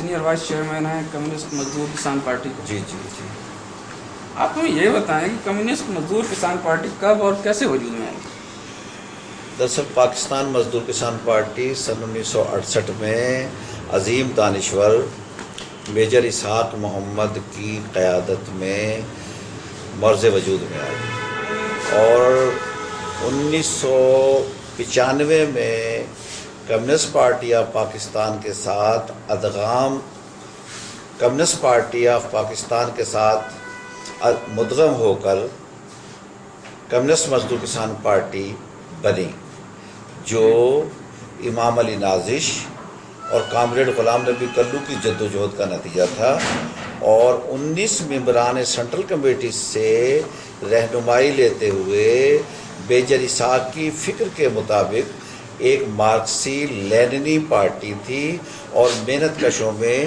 Senior vice chairman ہیں communist مزدور کسان پارٹی کو. جی جی جی. آپ ہمیں یہ بتائیں کہ کمیونسٹ مزدور کسان پارٹی کب اور کیسے وجود میں آئی؟ دراصل پاکستان مزدور کسان پارٹی سن 1968 میں عظیم دانشور میجر اسحاق محمد کی قیادت میں مرز وجود میں آئی، اور 1995 میں کمیونسٹ پارٹی آف پاکستان کے ساتھ ادغام کمیونسٹ پارٹی آف پاکستان کے ساتھ مدغم ہو کر کمیونسٹ مزدور کسان پارٹی بنی، جو امام علی نازش اور کامریڈ غلام نبی کلو کی جدوجہد کا نتیجہ تھا، اور 19 ممبران سینٹرل کمیٹی سے رہنمائی لیتے ہوئے میجر اسحاق کی فکر کے مطابق ایک مارکسی لیننی پارٹی تھی اور محنت کشوں میں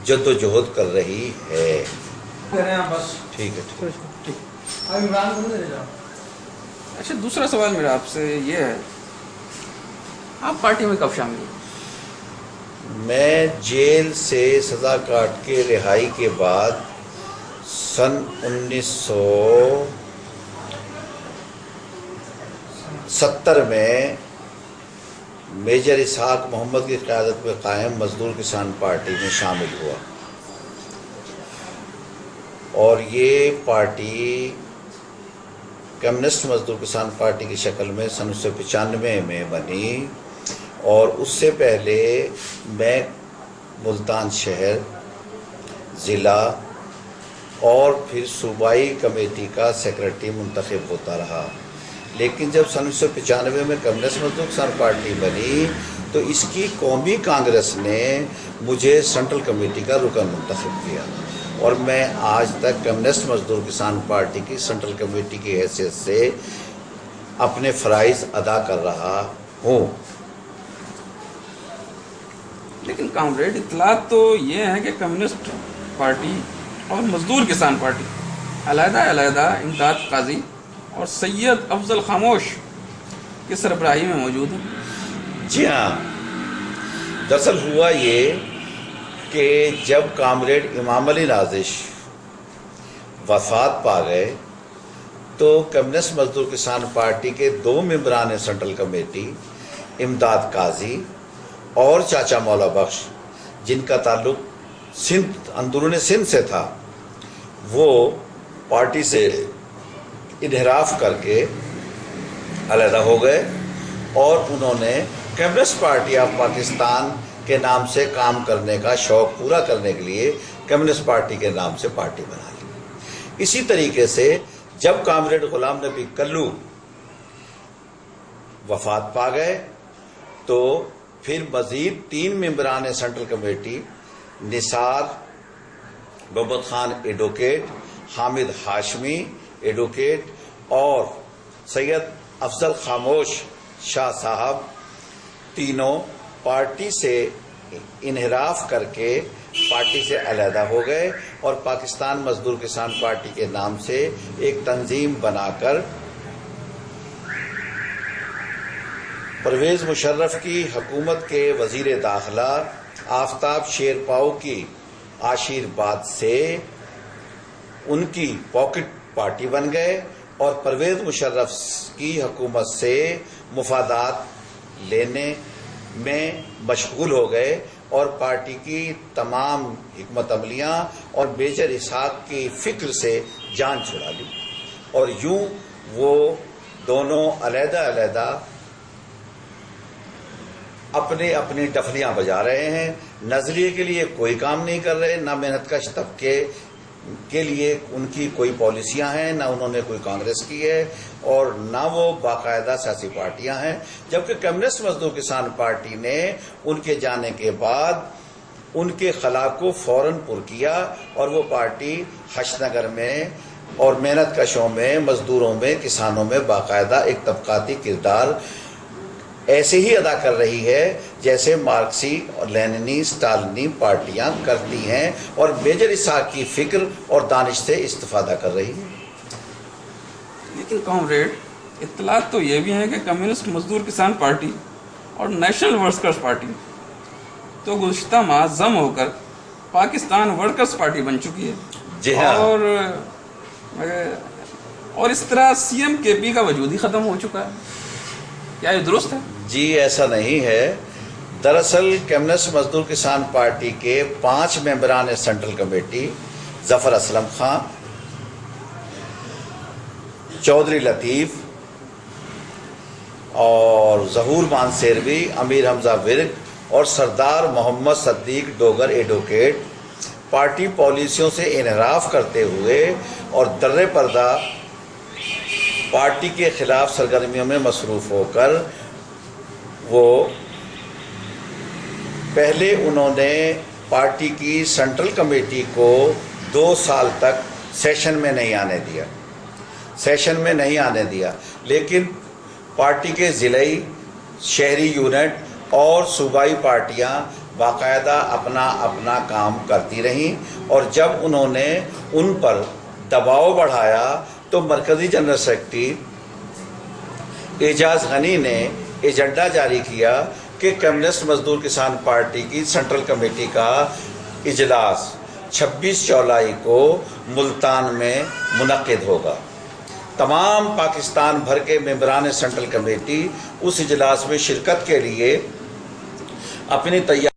جدوجہد کر رہی ہے. ٹھیک ہے. اچھا، دوسرا سوال میرا آپ سے یہ ہے، آپ پارٹی میں کب شامل ہوئے؟ میں جیل سے سزا کاٹ کے رہائی کے بعد سن 1970 میں میجر اسحاق محمد کی قیادت میں قائم مزدور کسان پارٹی میں شامل ہوا، اور یہ پارٹی کمیونسٹ مزدور کسان پارٹی کی شکل میں سن 1995 میں بنی، اور اس سے پہلے میں ملتان شہر، ضلع اور پھر صوبائی کمیٹی کا سیکرٹری منتخب ہوتا رہا. لیکن جب سن 1995 میں کمیونسٹ مزدور کسان پارٹی بنی تو اس کی قومی کانگریس نے مجھے سینٹرل کمیٹی کا رکن منتخب کیا، اور میں آج تک کمیونسٹ مزدور کسان پارٹی کی سینٹرل کمیٹی کی حیثیت سے اپنے فرائض ادا کر رہا ہوں. لیکن کامریڈ، اطلاعات تو یہ ہیں کہ کمیونسٹ پارٹی اور مزدور کسان پارٹی علیحدہ علیحدہ امداد قاضی اور سید افضل خاموش کی سربراہی میں موجود ہیں. جی ہاں، دراصل ہوا یہ کہ جب کامریڈ امام علی نازش وفات پا گئے تو کمیونسٹ مزدور کسان پارٹی کے 2 ممبران سینٹرل کمیٹی، امداد قاضی اور چاچا مولا بخش، جن کا تعلق سندھ، اندرون سندھ سے تھا، وہ پارٹی سے انحراف کر کے علیحدہ ہو گئے، اور انہوں نے کمیونسٹ پارٹی آف پاکستان کے نام سے کام کرنے کا شوق پورا کرنے کے لیے کمیونسٹ پارٹی کے نام سے پارٹی بنا لی. اسی طریقے سے جب کامریڈ غلام نبی کلو وفات پا گئے تو پھر مزید 3 ممبران سینٹرل کمیٹی، نثار محمد خان ایڈوکیٹ، حامد ہاشمی ایڈوکیٹ اور سید افضل خاموش شاہ صاحب، تینوں پارٹی سے انحراف کر کے پارٹی سے علیحدہ ہو گئے، اور پاکستان مزدور کسان پارٹی کے نام سے ایک تنظیم بنا کر پرویز مشرف کی حکومت کے وزیر داخلہ آفتاب شیرپاؤ کی آشیرواد سے ان کی پاکٹ پارٹی بن گئے، اور پرویز مشرف کی حکومت سے مفادات لینے میں مشغول ہو گئے، اور پارٹی کی تمام حکمت عملیاں اور میجر اسحاق کی فکر سے جان چھڑا لی، اور یوں وہ دونوں علیحدہ علیحدہ اپنے اپنی ڈفلیاں بجا رہے ہیں. نظریے کے لیے کوئی کام نہیں کر رہے، نہ محنت کش طبقے کے لیے ان کی کوئی پالیسیاں ہیں، نہ انہوں نے کوئی کانگریس کی ہے، اور نہ وہ باقاعدہ سیاسی پارٹیاں ہیں. جبکہ کمیونسٹ مزدور کسان پارٹی نے ان کے جانے کے بعد ان کے خلا کو فوراً پر کیا، اور وہ پارٹی حشد نگر میں اور محنت کشوں میں، مزدوروں میں، کسانوں میں باقاعدہ ایک طبقاتی کردار ایسے ہی ادا کر رہی ہے جیسے مارکسی اور لیننی اسٹالنی پارٹیاں کرتی ہیں، اور میجر اسحاق کی فکر اور دانش سے استفادہ کر رہی ہے. لیکن کامریڈ، اطلاعات تو یہ بھی ہیں کہ کمیونسٹ مزدور کسان پارٹی اور نیشنل ورکرز پارٹی تو گزشتہ ماہ ضم ہو کر پاکستان ورکرز پارٹی بن چکی ہے. جی ہاں. اور اس طرح سی ایم کے پی کا وجود ہی ختم ہو چکا ہے. کیا یہ درست ہے؟ جی ایسا نہیں ہے. دراصل کمیونسٹ مزدور کسان پارٹی کے 5 ممبران سینٹرل کمیٹی ظفر اسلم خان، چودھری لطیف اور ظہور مانسیروی، امیر حمزہ ورک اور سردار محمد صدیق ڈوگر ایڈوکیٹ پارٹی پالیسیوں سے انحراف کرتے ہوئے اور در پردہ پارٹی کے خلاف سرگرمیوں میں مصروف ہو کر وہ پہلے انہوں نے پارٹی کی سینٹرل کمیٹی کو 2 سال تک سیشن میں نہیں آنے دیا، لیکن پارٹی کے ضلعی، شہری یونٹ اور صوبائی پارٹیاں باقاعدہ اپنا کام کرتی رہیں، اور جب انہوں نے ان پر دباؤ بڑھایا تو مرکزی جنرل سیکرٹری اعجاز غنی نے ایجنڈا جاری کیا کہ کمیونسٹ مزدور کسان پارٹی کی سینٹرل کمیٹی کا اجلاس 26 جولائی کو ملتان میں منعقد ہوگا. تمام پاکستان بھر کے ممبران سینٹرل کمیٹی اس اجلاس میں شرکت کے لیے اپنی تیاری